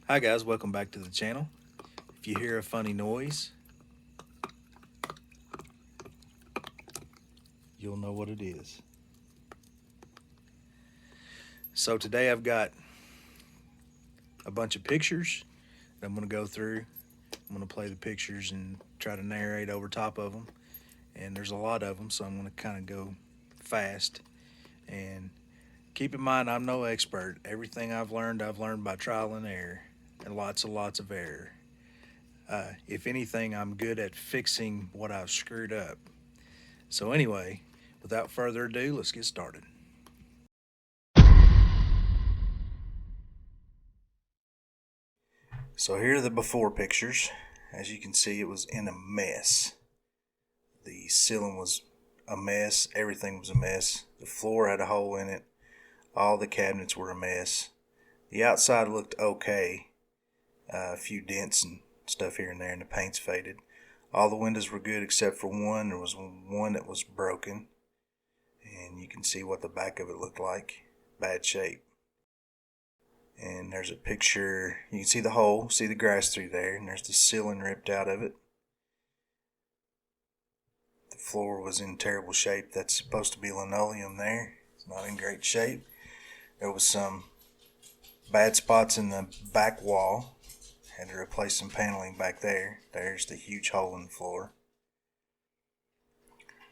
Hi guys, welcome back to the channel. If you hear a funny noise, you'll know what it is. So today I've got a bunch of pictures that I'm going to go through. I'm going to play the pictures and try to narrate over top of them. And there's a lot of them, so I'm going to kind of go fast. And keep in mind, I'm no expert. Everything I've learned by trial and error, and lots of error. If anything, I'm good at fixing what I've screwed up. So anyway, without further ado, let's get started. So here are the before pictures. As you can see, it was in a mess. The ceiling was a mess. Everything was a mess. The floor had a hole in it. All the cabinets were a mess. The outside looked okay. A few dents and stuff here and there, and the paint's faded. All the windows were good except for one. There was one that was broken. And you can see what the back of it looked like. Bad shape. And there's a picture. You can see the hole, see the grass through there, and there's the ceiling ripped out of it. The floor was in terrible shape. That's supposed to be linoleum there. It's not in great shape. There was some bad spots in the back wall. Had to replace some paneling back there. There's the huge hole in the floor.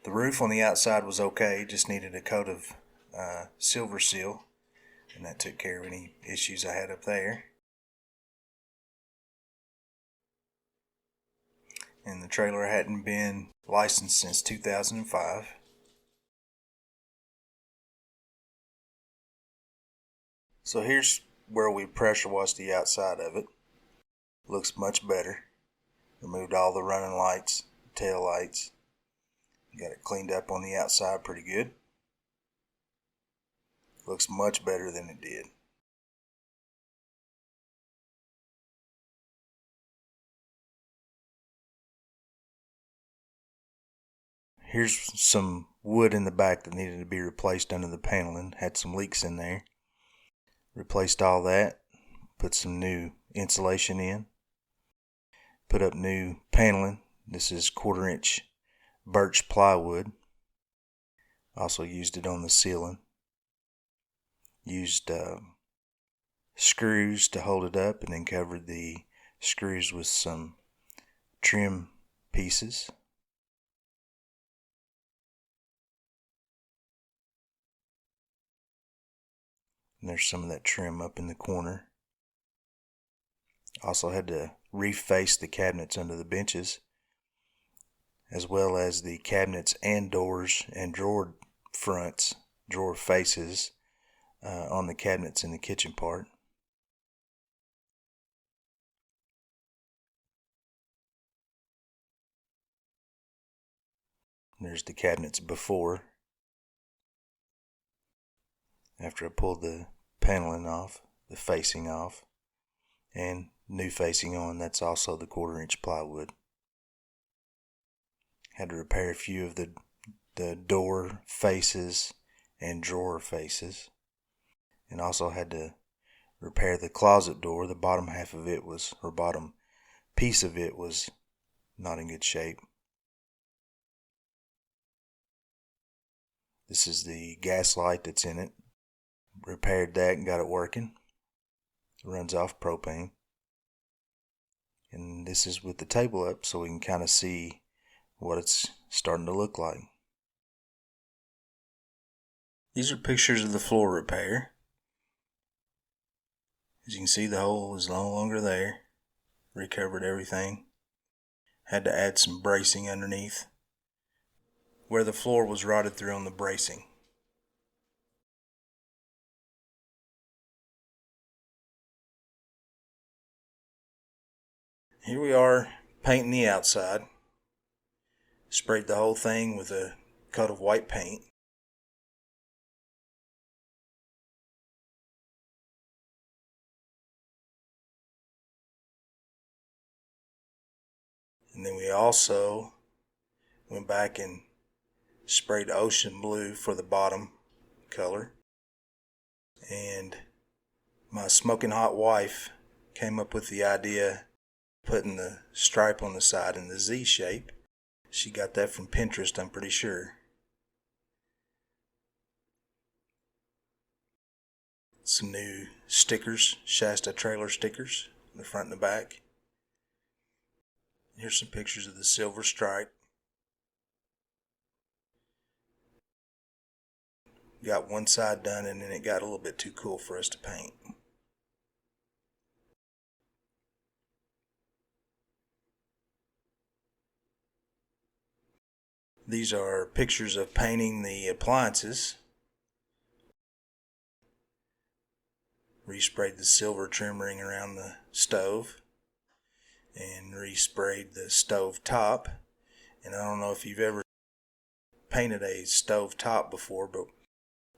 The roof on the outside was okay, just needed a coat of silver seal, and that took care of any issues I had up there. And the trailer hadn't been licensed since 2005. So here's where we pressure washed the outside of it. Looks much better. Removed all the running lights, tail lights. Got it cleaned up on the outside pretty good. Looks much better than it did. Here's some wood in the back that needed to be replaced under the paneling. Had some leaks in there. Replaced all that. Put some new insulation in. Put up new paneling. This is 1/4 inch birch plywood. Also used it on the ceiling. Used screws to hold it up, and then covered the screws with some trim pieces. And there's some of that trim up in the corner. Also had to reface the cabinets under the benches, as well as the cabinets and doors and drawer fronts, drawer faces on the cabinets in the kitchen part. And there's the cabinets before. After I pulled the paneling off, the facing off, and new facing on, that's also the 1/4 inch plywood. Had to repair a few of the door faces and drawer faces, and also had to repair the closet door. The bottom half of it was, or bottom piece of it was not in good shape. This is the gas light that's in it. Repaired that and got it working. It runs off propane. And this is with the table up, so we can kind of see what it's starting to look like. These are pictures of the floor repair. As you can see, the hole is no longer there. Recovered everything. Had to add some bracing underneath where the floor was rotted through on the bracing. Here we are painting the outside. Sprayed the whole thing with a coat of white paint. And then we also went back and sprayed ocean blue for the bottom color. And my smoking hot wife came up with the idea putting the stripe on the side in the Z shape. She got that from Pinterest, I'm pretty sure. Some new stickers, Shasta trailer stickers, in the front and the back. Here's some pictures of the silver stripe. Got one side done and then it got a little bit too cool for us to paint. These are pictures of painting the appliances. Resprayed the silver trim ring around the stove and resprayed the stove top. And I don't know if you've ever painted a stove top before, but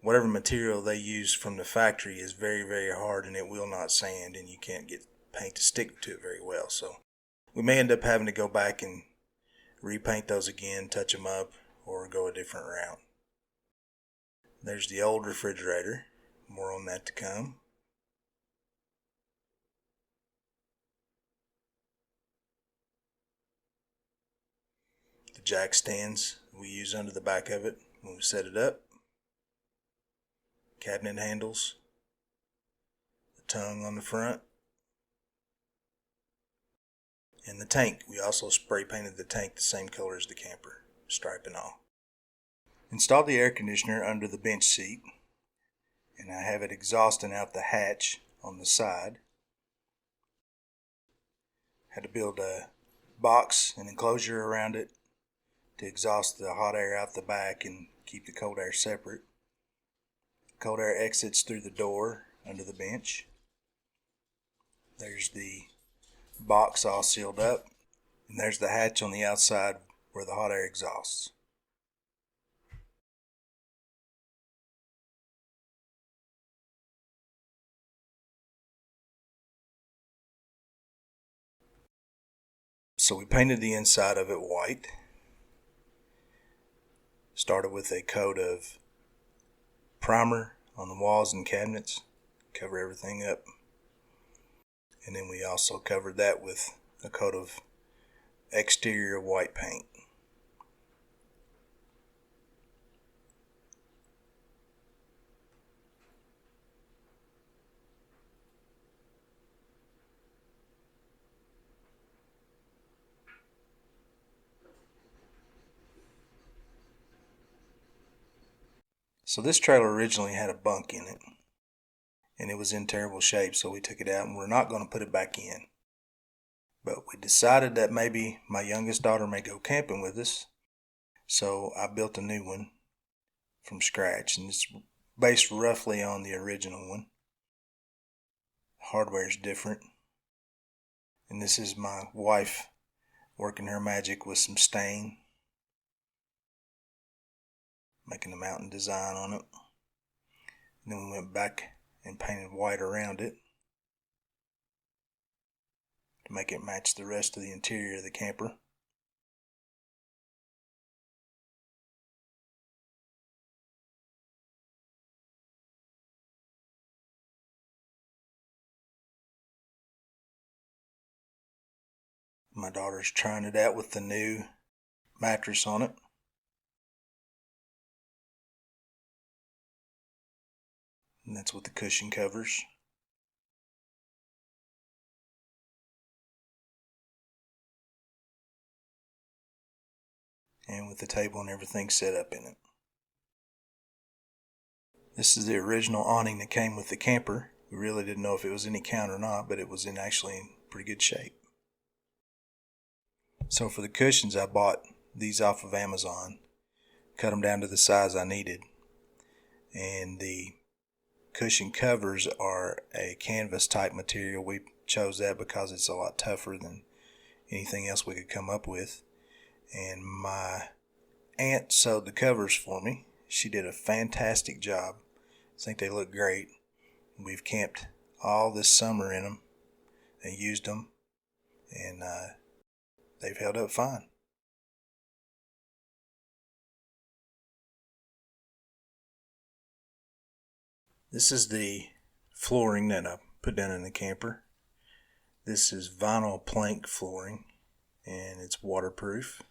whatever material they use from the factory is very, very hard and it will not sand, and you can't get paint to stick to it very well. So we may end up having to go back and repaint those again, touch them up, or go a different route. There's the old refrigerator. More on that to come. The jack stands we use under the back of it when we set it up. Cabinet handles. The tongue on the front. And the tank. We also spray painted the tank the same color as the camper, stripe and all. Installed the air conditioner under the bench seat, and I have it exhausting out the hatch on the side. Had to build a box, an enclosure around it to exhaust the hot air out the back and keep the cold air separate. Cold air exits through the door under the bench. There's the box all sealed up, and there's the hatch on the outside where the hot air exhausts. So we painted the inside of it white. Started with a coat of primer on the walls and cabinets, cover everything up. And then we also covered that with a coat of exterior white paint. So this trailer originally had a bunk in it, and it was in terrible shape, so we took it out and we're not going to put it back in. But we decided that maybe my youngest daughter may go camping with us, so I built a new one from scratch, and it's based roughly on the original one. Hardware is different, and this is my wife working her magic with some stain, making a mountain design on it. And then we went back and painted white around it to make it match the rest of the interior of the camper. My daughter's trying it out with the new mattress on it. And that's with the cushion covers. And with the table and everything set up in it. This is the original awning that came with the camper. We really didn't know if it was any count or not, but it was actually in pretty good shape. So for the cushions, I bought these off of Amazon, cut them down to the size I needed, and the cushion covers are a canvas type material. We chose that because it's a lot tougher than anything else we could come up with. And my aunt sewed the covers for me. She did a fantastic job. I think they look great. We've camped all this summer in them and used them, and they've held up fine. This is the flooring that I put down in the camper. This is vinyl plank flooring, and it's waterproof.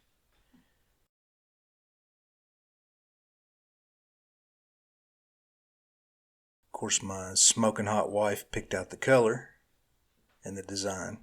Of course, my smoking hot wife picked out the color and the design.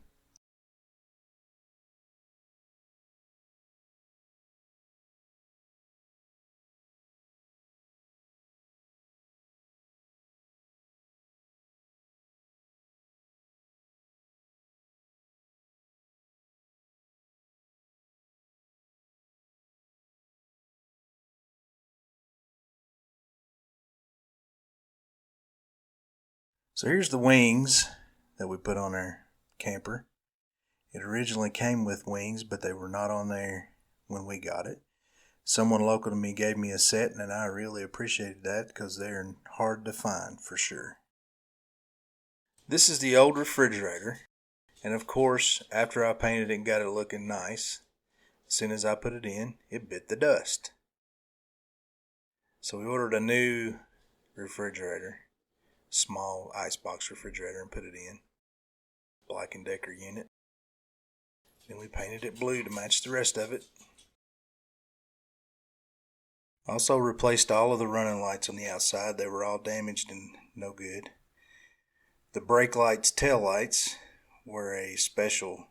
So here's the wings that we put on our camper. It originally came with wings, but they were not on there when we got it. Someone local to me gave me a set, and I really appreciated that because they're hard to find for sure. This is the old refrigerator, and of course, after I painted it and got it looking nice, as soon as I put it in, it bit the dust. So we ordered a new refrigerator, small icebox refrigerator, and put it in. Black & Decker unit. Then we painted it blue to match the rest of it. Also replaced all of the running lights on the outside. They were all damaged and no good. The brake lights, tail lights, were a special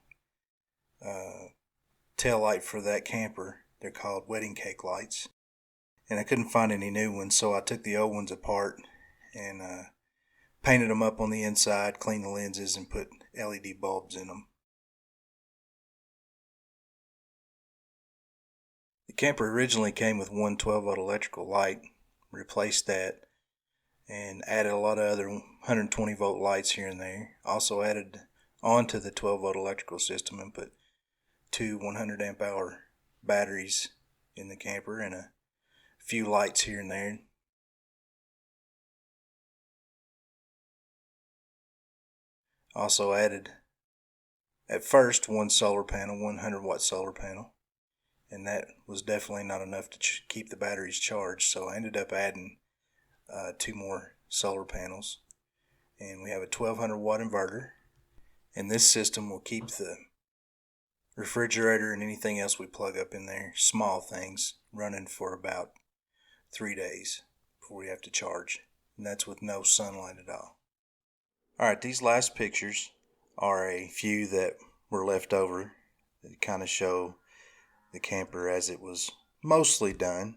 tail light for that camper. They're called wedding cake lights. And I couldn't find any new ones, so I took the old ones apart and painted them up on the inside, cleaned the lenses, and put LED bulbs in them. The camper originally came with one 12-volt electrical light, replaced that, and added a lot of other 120-volt lights here and there. Also added onto the 12-volt electrical system and put two 100-amp-hour batteries in the camper and a few lights here and there. Also added, at first, one solar panel, 100-watt solar panel, and that was definitely not enough to keep the batteries charged, so I ended up adding two more solar panels, and we have a 1200-watt inverter, and this system will keep the refrigerator and anything else we plug up in there, small things, running for about 3 days before we have to charge, and that's with no sunlight at all. Alright, these last pictures are a few that were left over that kind of show the camper as it was mostly done.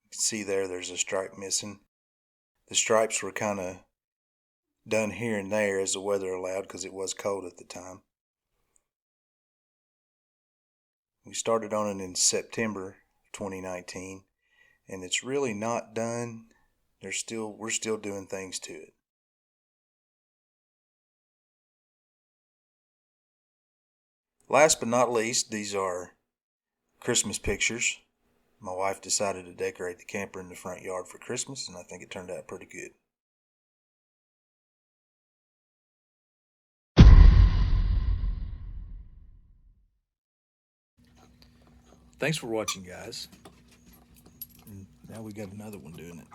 You can see there's a stripe missing. The stripes were kind of done here and there as the weather allowed because it was cold at the time. We started on it in September 2019, and it's really not done. We're still doing things to it. Last but not least, these are Christmas pictures. My wife decided to decorate the camper in the front yard for Christmas, and I think it turned out pretty good. Thanks for watching, guys. And now we got another one doing it.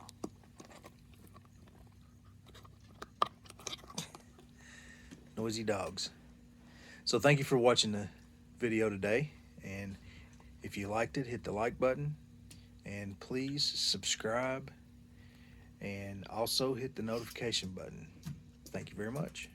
Noisy dogs. So thank you for watching the video today, and if you liked it, hit the like button, and please subscribe, and also hit the notification button. Thank you very much.